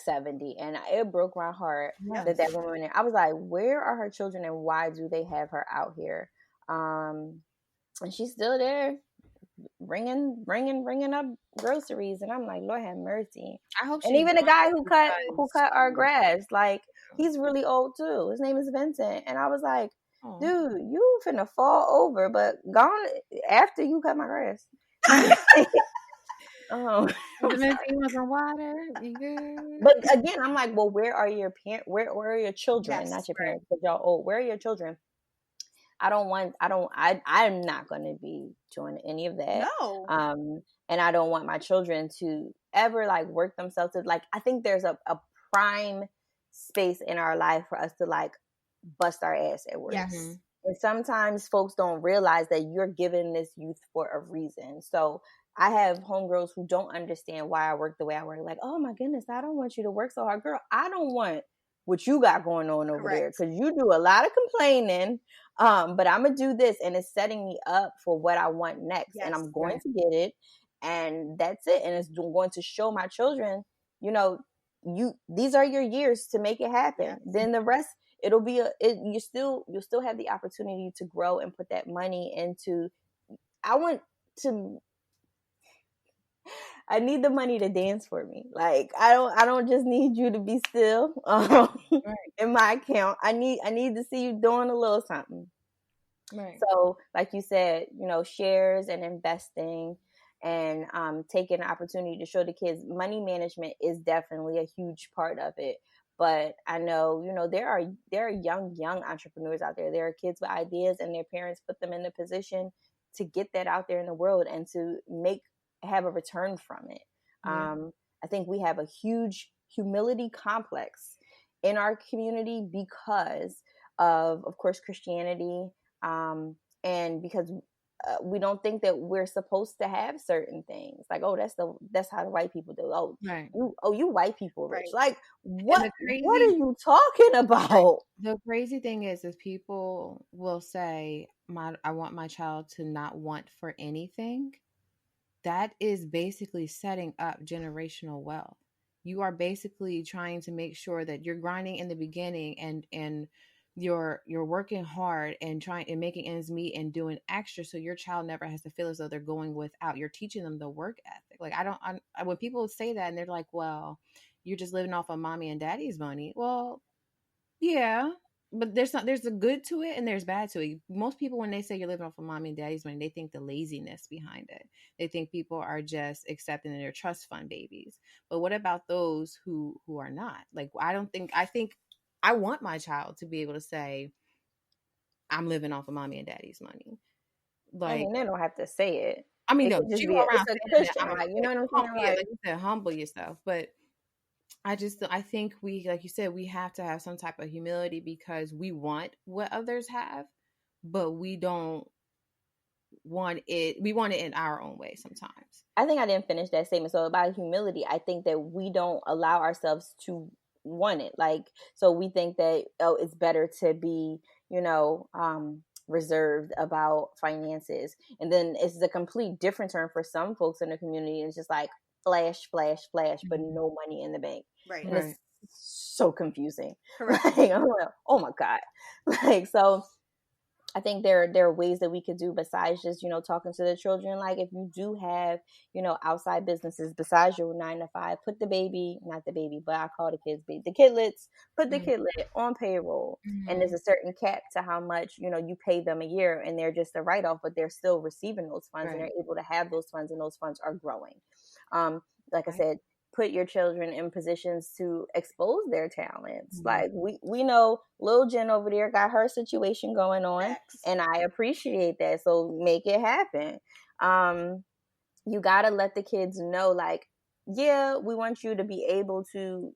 70, and it broke my heart Yes. that woman. I was like, where are her children, and why do they have her out here? And she's still there, bringing up groceries, and I'm like, Lord have mercy. I hope And she's even the doing guy it who because cut our grass, like, he's really old too. His name is Vincent, and I was like, oh. dude, you finna fall over, but gone after you cut my grass. You want some water? You good? But again, I'm like, well, where are your parents? Where are your children? Yes, Not your right. parents, but y'all old. Where are your children? I'm not going to be doing any of that. No. And I don't want my children to ever like work themselves to, like, I think there's a prime space in our life for us to like bust our ass at work. Yes. Mm-hmm. And sometimes folks don't realize that you're giving this youth for a reason. So I have homegirls who don't understand why I work the way I work. Like, oh my goodness, I don't want you to work so hard. Girl, I don't want what you got going on over there, because you do a lot of complaining. But I'm going to do this, and it's setting me up for what I want next. Yes, and I'm going to get it. And that's it. And it's going to show my children, these are your years to make it happen. Yes. Then the rest, it'll be you'll still have the opportunity to grow and put that money into. I need the money to dance for me. Like, I don't just need you to be still in my account. I need to see you doing a little something. Right. So like you said, shares and investing and taking the opportunity to show the kids money management is definitely a huge part of it. But I know, there are young entrepreneurs out there. There are kids with ideas, and their parents put them in the position to get that out there in the world and to have a return from it. Yeah. I think we have a huge humility complex in our community because of course, Christianity, and because we don't think that we're supposed to have certain things. Like, oh, that's how the white people do. Oh, right. You white people rich. Right. Like, what are you talking about? The crazy thing is people will say, I want my child to not want for anything. That is basically setting up generational wealth. You are basically trying to make sure that you're grinding in the beginning and you're working hard and trying and making ends meet and doing extra, so your child never has to feel as though they're going without. You're teaching them the work ethic. Like, when people say that and they're like, well, you're just living off of mommy and daddy's money. Well, yeah, but there's a good to it and there's bad to it. Most people, when they say you're living off of mommy and daddy's money, they think the laziness behind it. They think people are just accepting their trust fund babies. But what about those who are not? Like, I think I want my child to be able to say, I'm living off of mommy and daddy's money. Like, I mean, they don't have to say it. I mean, no, just you go around it's a cushion, like, you know what I'm saying? Like you said, humble yourself. But I think we, like you said, we have to have some type of humility because we want what others have, but we don't want it. We want it in our own way sometimes. I think I didn't finish that statement. So about humility, I think that we don't allow ourselves to want it. Like, so we think that, it's better to be, reserved about finances. And then it's a complete different term for some folks in the community. It's just like flash, flash, flash, but no money in the bank. Right. And it's so confusing. Like, I'm like, oh my God. Like, so I think there are ways that we could do besides just, talking to the children. Like, if you do have, outside businesses besides your 9 to 5, put not the baby, but I call the kids baby, the kidlets, put the kidlet on payroll. Mm-hmm. And there's a certain cap to how much, you pay them a year, and they're just a write-off, but they're still receiving those funds. Right. And they're able to have those funds, and those funds are growing. Like I said, put your children in positions to expose their talents. Mm-hmm. Like, we know Lil Jen over there got her situation going on, and I appreciate that. So make it happen. You got to let the kids know, like, yeah, we want you to be able to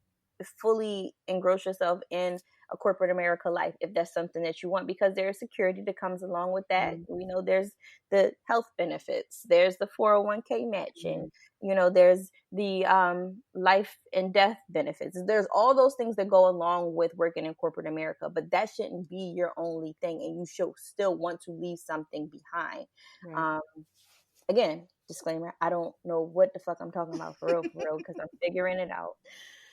fully engross yourself in a corporate America life if that's something that you want, because there's security that comes along with that. Mm-hmm. There's the health benefits, there's the 401k matching, mm-hmm. There's the life and death benefits. There's all those things that go along with working in corporate America, but that shouldn't be your only thing, and you should still want to leave something behind. Right. Again, disclaimer, I don't know what the fuck I'm talking about for real, because I'm figuring it out.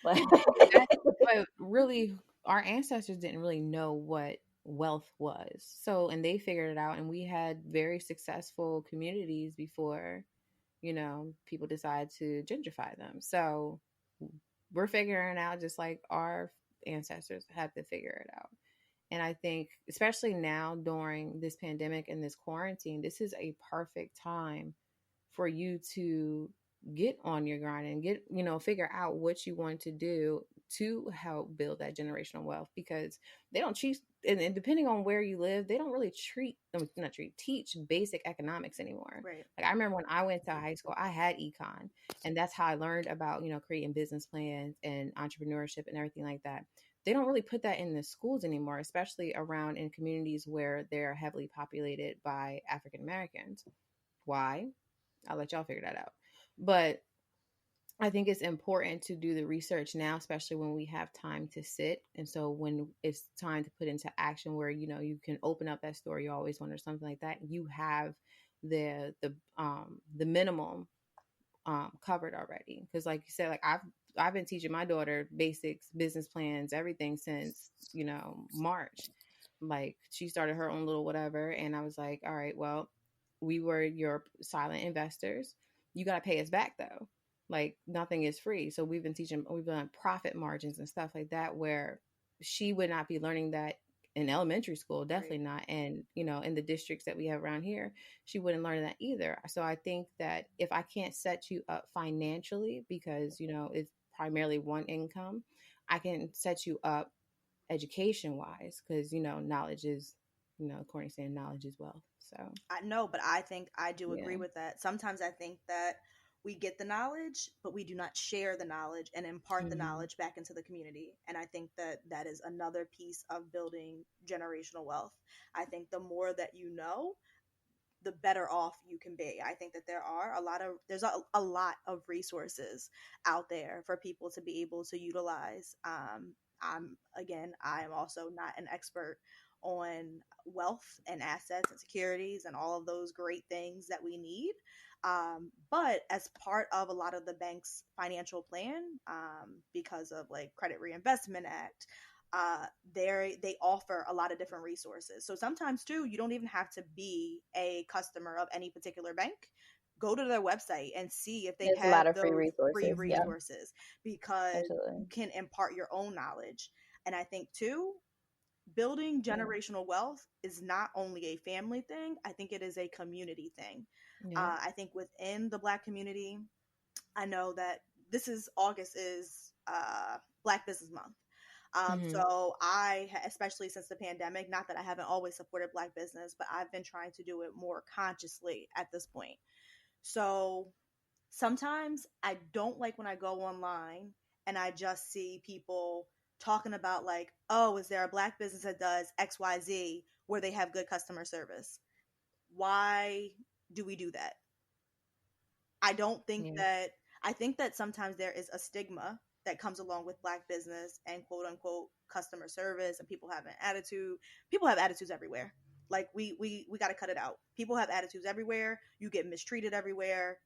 But really, our ancestors didn't really know what wealth was. So, and they figured it out, and we had very successful communities before, people decide to gentrify them. So, we're figuring out just like our ancestors had to figure it out. And I think, especially now during this pandemic and this quarantine, this is a perfect time for you to get on your grind and figure out what you want to do to help build that generational wealth, because they don't teach, and depending on where you live, they don't really teach basic economics anymore. Right. Like, I remember when I went to high school, I had econ, and that's how I learned about, creating business plans and entrepreneurship and everything like that. They don't really put that in the schools anymore, especially around in communities where they're heavily populated by African Americans. Why? I'll let y'all figure that out. But I think it's important to do the research now, especially when we have time to sit. And so when it's time to put into action where, you can open up that story you always wanted or something like that, you have the minimum covered already. Because like you said, like I've been teaching my daughter basics, business plans, everything since, March. Like, she started her own little whatever, and I was like, all right, well, we were your silent investors. You got to pay us back though. Like, nothing is free. So we've done profit margins and stuff like that, where she would not be learning that in elementary school, definitely not. And, in the districts that we have around here, she wouldn't learn that either. So I think that if I can't set you up financially, because, it's primarily one income, I can set you up education wise, because, knowledge is, according to saying, knowledge is wealth. So I know, but I think I do agree with that. Sometimes I think that we get the knowledge, but we do not share the knowledge and impart the knowledge back into the community. And I think that that is another piece of building generational wealth. I think the more that you know, the better off you can be. I think that there's a lot of resources out there for people to be able to utilize. I am also not an expert on wealth and assets and securities and all of those great things that we need. But as part of a lot of the bank's financial plan, because of like Credit Reinvestment Act, they offer a lot of different resources. So sometimes too, you don't even have to be a customer of any particular bank. Go to their website and see if they have a lot of those free resources, because Absolutely. you can impart your own knowledge. And I think too, building generational wealth is not only a family thing. I think it is a community thing. I think within the Black community, I know that August is Black Business Month. So especially since the pandemic, not that I haven't always supported Black business, but I've been trying to do it more consciously at this point. So sometimes I don't like when I go online and I just see people talking about like, oh, is there a Black business that does XYZ where they have good customer service? Why do we do that? I don't think that I think that sometimes there is a stigma that comes along with Black business and quote unquote customer service, and people have an attitude. People have attitudes everywhere. Like we got to cut it out. People have attitudes everywhere. You get mistreated everywhere,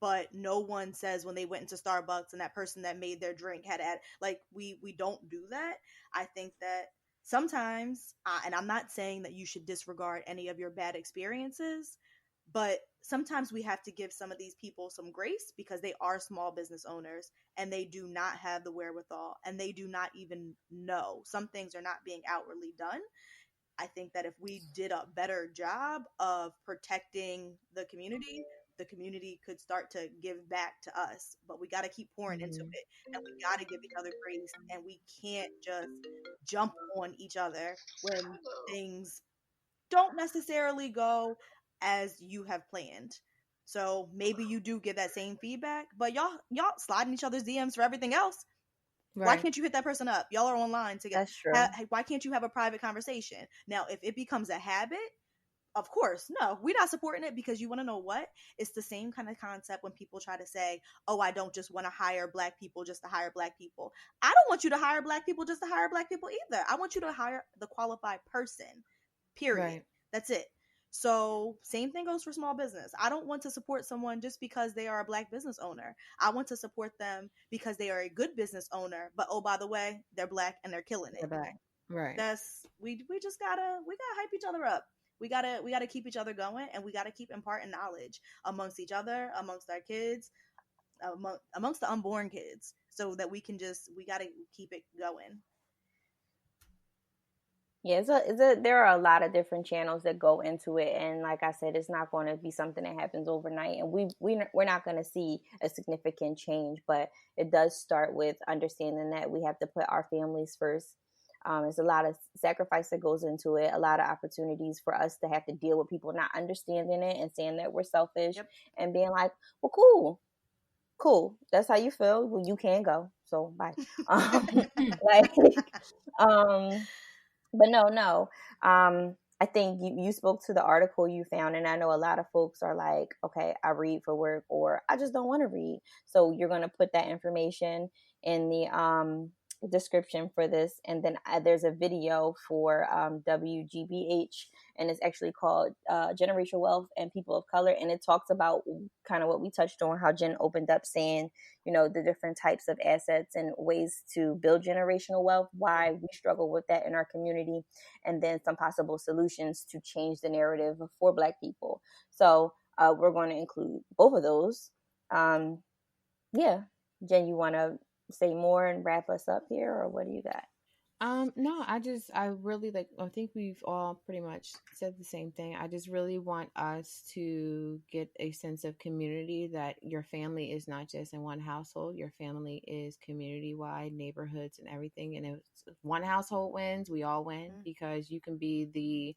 but no one says when they went into Starbucks and that person that made their drink had like we don't do that. I think that sometimes, and I'm not saying that you should disregard any of your bad experiences, but sometimes we have to give some of these people some grace because they are small business owners and they do not have the wherewithal and they do not even know. Some things are not being outwardly done. I think that if we did a better job of protecting the community could start to give back to us. But we got to keep pouring into it, and we got to give each other grace, and we can't just jump on each other when things don't necessarily go as you have planned. So maybe you do give that same feedback, but y'all slide in each other's DMs for everything else. Right. Why can't you hit that person up? Y'all are online together. That's true. Why can't you have a private conversation? Now, if it becomes a habit, of course, no, we're not supporting it, because you want to know what? It's the same kind of concept when people try to say, oh, I don't just want to hire Black people just to hire Black people. I don't want you to hire Black people just to hire Black people either. I want you to hire the qualified person, period. Right. That's it. So same thing goes for small business. I don't want to support someone just because they are a Black business owner. I want to support them because they are a good business owner, but oh, by the way, they're Black and they're killing it. They're Black. Right. That's we just gotta hype each other up. We gotta keep each other going, and we gotta keep imparting knowledge amongst each other, amongst our kids, amongst the unborn kids, so that we gotta keep it going. Yeah, there are a lot of different channels that go into it, and like I said, it's not going to be something that happens overnight, and we're not going to see a significant change, but it does start with understanding that we have to put our families first. There's a lot of sacrifice that goes into it, a lot of opportunities for us to have to deal with people not understanding it and saying that we're selfish, and being like, well, cool, that's how you feel. Well, you can go, so bye. But no. I think you spoke to the article you found, and I know a lot of folks are like, okay, I read for work, or I just don't want to read. So you're going to put that information in the description for this, and then there's a video for WGBH, and it's actually called Generational Wealth and People of Color, and it talks about kind of what we touched on, how Jen opened up saying, the different types of assets and ways to build generational wealth, why we struggle with that in our community, and then some possible solutions to change the narrative for Black people. So we're going to include both of those. Yeah, Jen, you want to say more and wrap us up here, or what do you got? No, I really I think we've all pretty much said the same thing. I just really want us to get a sense of community, that your family is not just in one household. Your family is community-wide, neighborhoods and everything. And if one household wins, we all win, because you can be the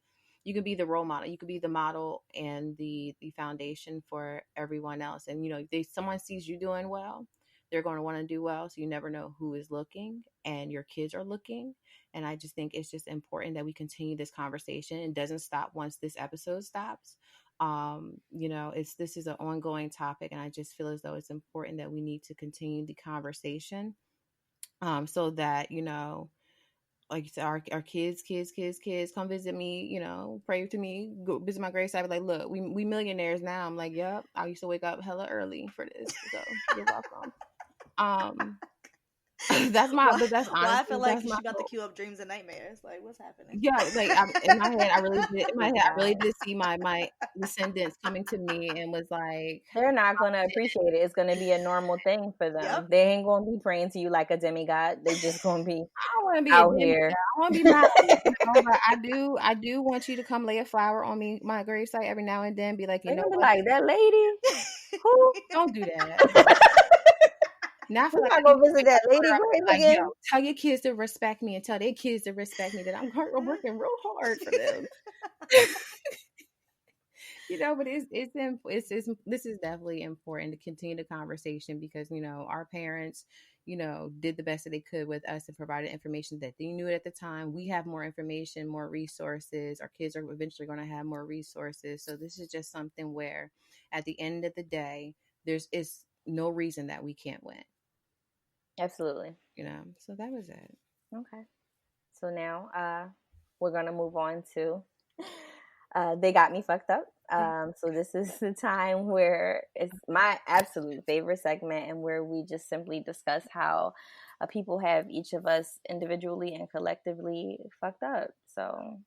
role model. You could be the model and the foundation for everyone else. And, if someone sees you doing well, they're going to want to do well. So you never know who is looking, and your kids are looking. And I just think it's just important that we continue this conversation. It doesn't stop once this episode stops. This is an ongoing topic, and I just feel as though it's important that we need to continue the conversation, so that, like you said, our kids come visit me, pray to me, go visit my gravesite. Like, look, we millionaires now. I'm like, yep, I used to wake up hella early for this. So you're welcome. That's my, but that's honestly, I feel like you about to queue up dreams and nightmares. Like, what's happening? Yeah, like in my head, I really did see my descendants coming to me and was like, they're not going to appreciate it. It's going to be a normal thing for them. Yep. They ain't going to be praying to you like a demigod. They just going to be out here. I want to be happy, but I do want you to come lay a flower on my gravesite every now and then. Be like, you know what? Like, that lady? Who? Don't do that. Now I feel like I go visit that lady again. Tell your kids to respect me, and tell their kids to respect me, that I'm working real hard for them. But this is definitely important to continue the conversation, because our parents did the best that they could with us and provided information that they knew at the time. We have more information, more resources. Our kids are eventually going to have more resources. So this is just something where, at the end of the day, is no reason that we can't win. Absolutely. So that was it. Okay. So now we're going to move on to They Got Me Fucked Up. So this is the time where it's my absolute favorite segment, and where we just simply discuss how people have each of us individually and collectively fucked up. So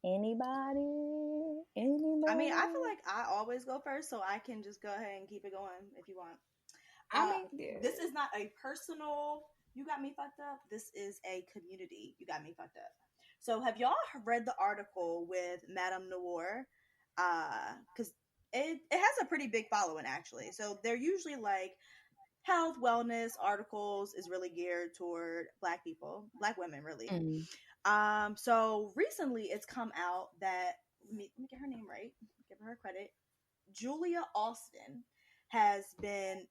anybody? I mean, I feel like I always go first, so I can just go ahead and keep it going if you want. This is not a personal "you got me fucked up." This is a community "you got me fucked up." So have y'all read the article with Madame Noir? Because it has a pretty big following, actually. So they're usually like health, wellness articles is really geared toward Black people, Black women, really. Mm-hmm. So recently it's come out that, let me get her name right, give her credit, Julia Austin has been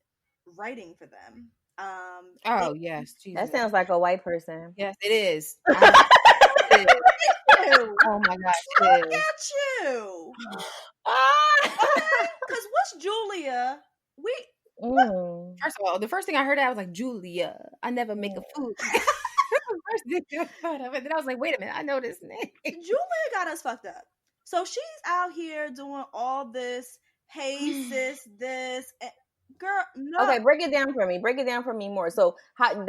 writing for them. Yes, Jesus. That sounds like a white person. Yes, it is. Oh my gosh! Look at you. Because what's Julia? First of all, the first thing I heard, I was like, Julia. I never make a food. First thing I thought of it. Then I was like, wait a minute, I know this name. Julia got us fucked up. So she's out here doing all this, hey sis, this, girl, no. Okay, break it down for me. Break it down for me more. So how